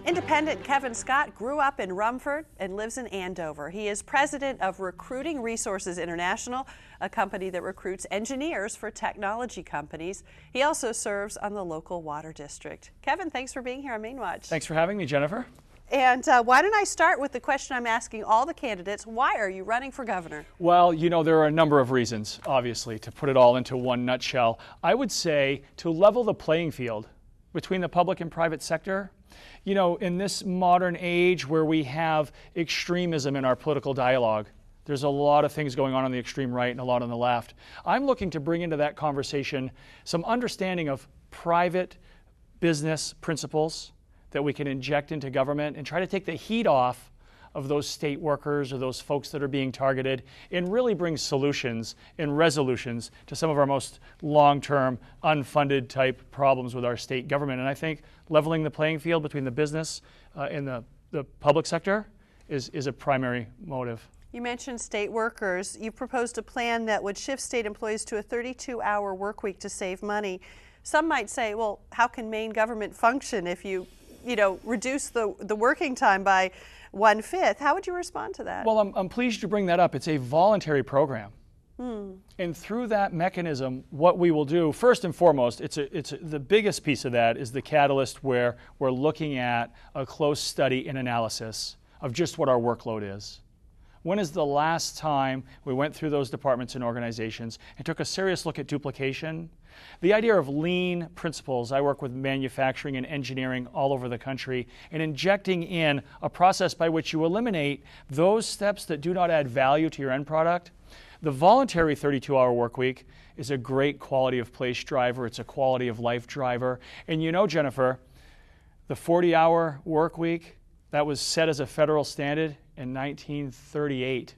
Independent Kevin Scott grew up in Rumford and lives in Andover. He is president of Recruiting Resources International, a company that recruits engineers for technology companies. He also serves on the local water district. Kevin, thanks for being here on Maine Watch. Thanks for having me, Jennifer. And why don't I start with the question I'm asking all the candidates. Why are you running for governor? Well, you know, there are a number of reasons, obviously, to put it all into one nutshell. I would say to level the playing field between the public and private sector. You know, in this modern age where we have extremism in our political dialogue, there's a lot of things going on the extreme right and a lot on the left. I'm looking to bring into that conversation some understanding of private business principles that we can inject into government and try to take the heat off of those state workers or those folks that are being targeted and really bring solutions and resolutions to some of our most long-term unfunded type problems with our state government. And I think leveling the playing field between the business and the public sector is a primary motive. You mentioned state workers. You proposed a plan that would shift state employees to a 32-hour work week to save money. Some might say, well, how can Maine government function if you reduce the working time by 1/5. How would you respond to that? Well, I'm pleased you bring that up. It's a voluntary program. And through that mechanism, what we will do, first and foremost, the biggest piece of that is the catalyst where we're looking at a close study and analysis of just what our workload is. When is the last time we went through those departments and organizations and took a serious look at duplication? The idea of lean principles, I work with manufacturing and engineering all over the country, and injecting in a process by which you eliminate those steps that do not add value to your end product. The voluntary 32-hour work week is a great quality of place driver. It's a quality of life driver. And you know, Jennifer, the 40-hour work week, that was set as a federal standard in 1938.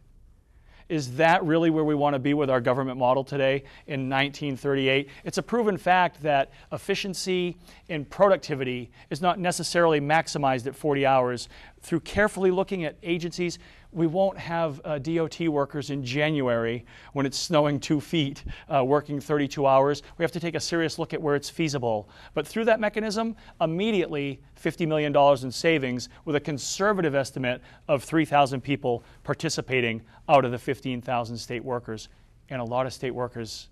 Is that really where we want to be with our government model today in 1938? It's a proven fact that efficiency and productivity is not necessarily maximized at 40 hours. Through carefully looking at agencies, we won't have DOT workers in January when it's snowing 2 feet working 32 hours. We have to take a serious look at where it's feasible. But through that mechanism, immediately $50 million in savings with a conservative estimate of 3,000 people participating out of the 15,000 state workers. And a lot of state workers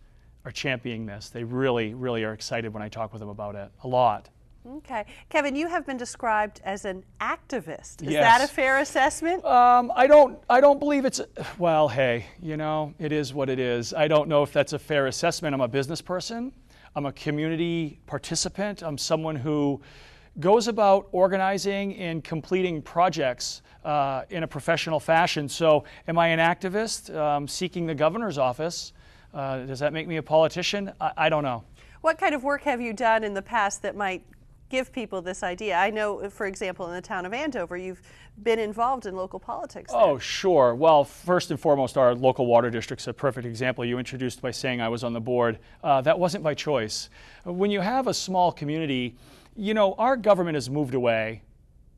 are championing this. They really, really are excited when I talk with them about it. A lot. Okay. Kevin, you have been described as an activist. Is Yes. that a fair assessment? I don't believe it's, well, hey, you know, it is what it is. I don't know if that's a fair assessment. I'm a business person. I'm a community participant. I'm someone who goes about organizing and completing projects in a professional fashion. So am I an activist seeking the governor's office? Does that make me a politician? I don't know. What kind of work have you done in the past that might give people this idea? I know, for example, in the town of Andover, you've been involved in local politics there. Oh, sure. Well, first and foremost, our local water district's a perfect example. You introduced by saying I was on the board. That wasn't by choice. When you have a small community, you know, our government has moved away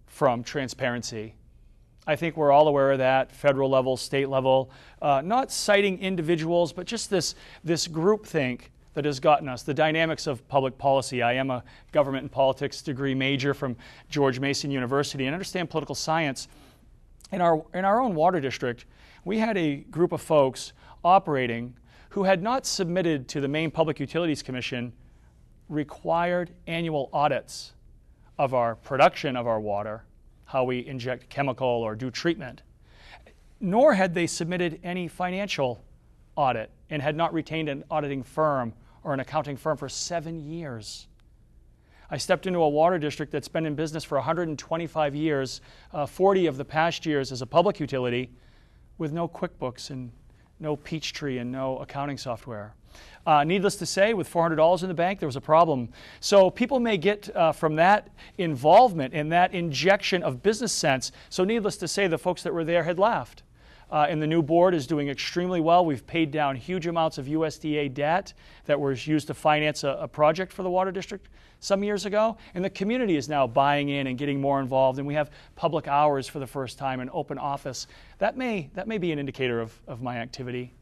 from transparency. I think we're all aware of that, federal level, state level, not citing individuals, but just this groupthink that has gotten us, the dynamics of public policy. I am a government and politics degree major from George Mason University and understand political science. In our own water district, we had a group of folks operating who had not submitted to the Maine Public Utilities Commission required annual audits of our production of our water, how we inject chemical or do treatment, nor had they submitted any financial audit and had not retained an auditing firm or an accounting firm for 7 years. I stepped into a water district that's been in business for 125 years, 40 of the past years as a public utility, with no QuickBooks and no Peachtree and no accounting software. Needless to say, with $400 in the bank, there was a problem. So people may get from that involvement and that injection of business sense. So needless to say, the folks that were there had left. And the new board is doing extremely well. We've paid down huge amounts of USDA debt that was used to finance a project for the water district some years ago. And the community is now buying in and getting more involved. And we have public hours for the first time, an open office. That may be an indicator of my activity.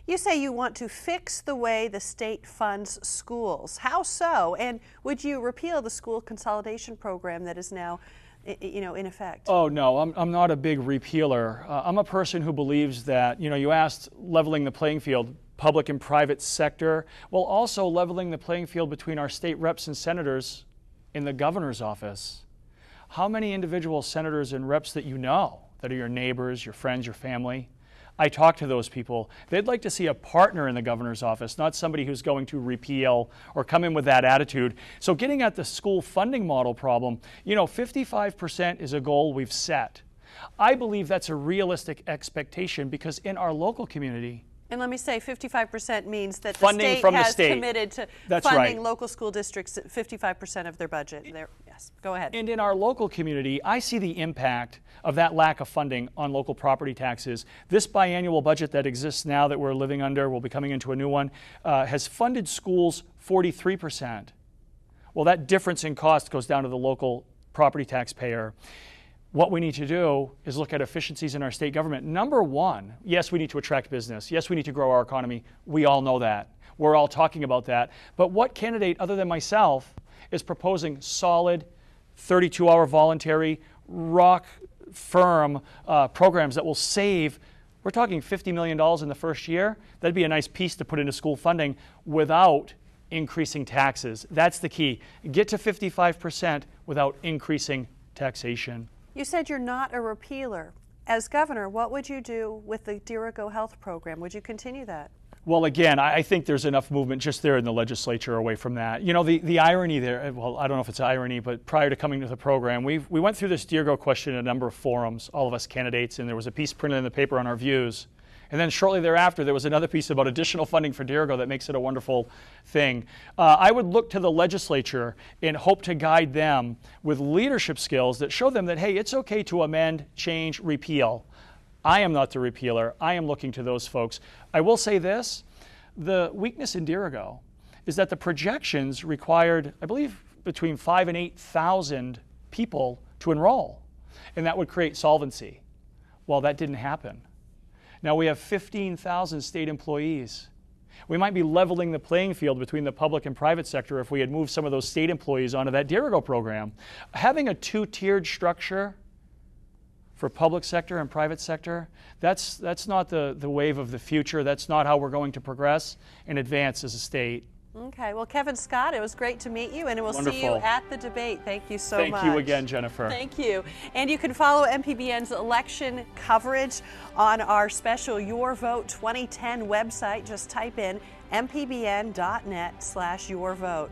You say you want to fix the way the state funds schools. How so? And would you repeal the school consolidation program that is now in effect? Oh, no, I'm not a big repealer. I'm a person who believes that, you asked leveling the playing field, public and private sector, while also leveling the playing field between our state reps and senators in the governor's office. How many individual senators and reps that you know, that are your neighbors, your friends, your family? I talk to those people. They'd like to see a partner in the governor's office, not somebody who's going to repeal or come in with that attitude. So getting at the school funding model problem, 55% is a goal we've set. I believe that's a realistic expectation because in our local community, and let me say, 55% means that the funding state from the has state. committed to That's funding right. local school districts at 55% of their budget. Yes, go ahead. And in our local community, I see the impact of that lack of funding on local property taxes. This biannual budget that exists now that we're living under, we'll be coming into a new one, has funded schools 43%. Well, that difference in cost goes down to the local property taxpayer. What we need to do is look at efficiencies in our state government. Number one, yes, we need to attract business. Yes, we need to grow our economy. We all know that. We're all talking about that. But what candidate other than myself is proposing solid 32-hour voluntary, rock firm programs that will save, we're talking $50 million in the first year. That'd be a nice piece to put into school funding without increasing taxes. That's the key. Get to 55% without increasing taxation. You said you're not a repealer. As governor, what would you do with the Dirigo health program? Would you continue that? Well, again, I think there's enough movement just there in the legislature away from that. The irony there, well, I don't know if it's irony, but prior to coming to the program, we went through this Dirigo question in a number of forums, all of us candidates, and there was a piece printed in the paper on our views. And then shortly thereafter, there was another piece about additional funding for Dirigo that makes it a wonderful thing. I would look to the legislature and hope to guide them with leadership skills that show them that, hey, it's okay to amend, change, repeal. I am not the repealer. I am looking to those folks. I will say this, the weakness in Dirigo is that the projections required, I believe, between 5,000 and 8,000 people to enroll, and that would create solvency. Well, that didn't happen. Now we have 15,000 state employees. We might be leveling the playing field between the public and private sector if we had moved some of those state employees onto that Dirigo program. Having a two-tiered structure for public sector and private sector, that's not the wave of the future. That's not how we're going to progress and advance as a state. Okay, well, Kevin Scott, it was great to meet you, and we'll see you at the debate. Thank you so much. Thank you again, Jennifer. Thank you. And you can follow MPBN's election coverage on our special Your Vote 2010 website. Just type in mpbn.net/yourvote.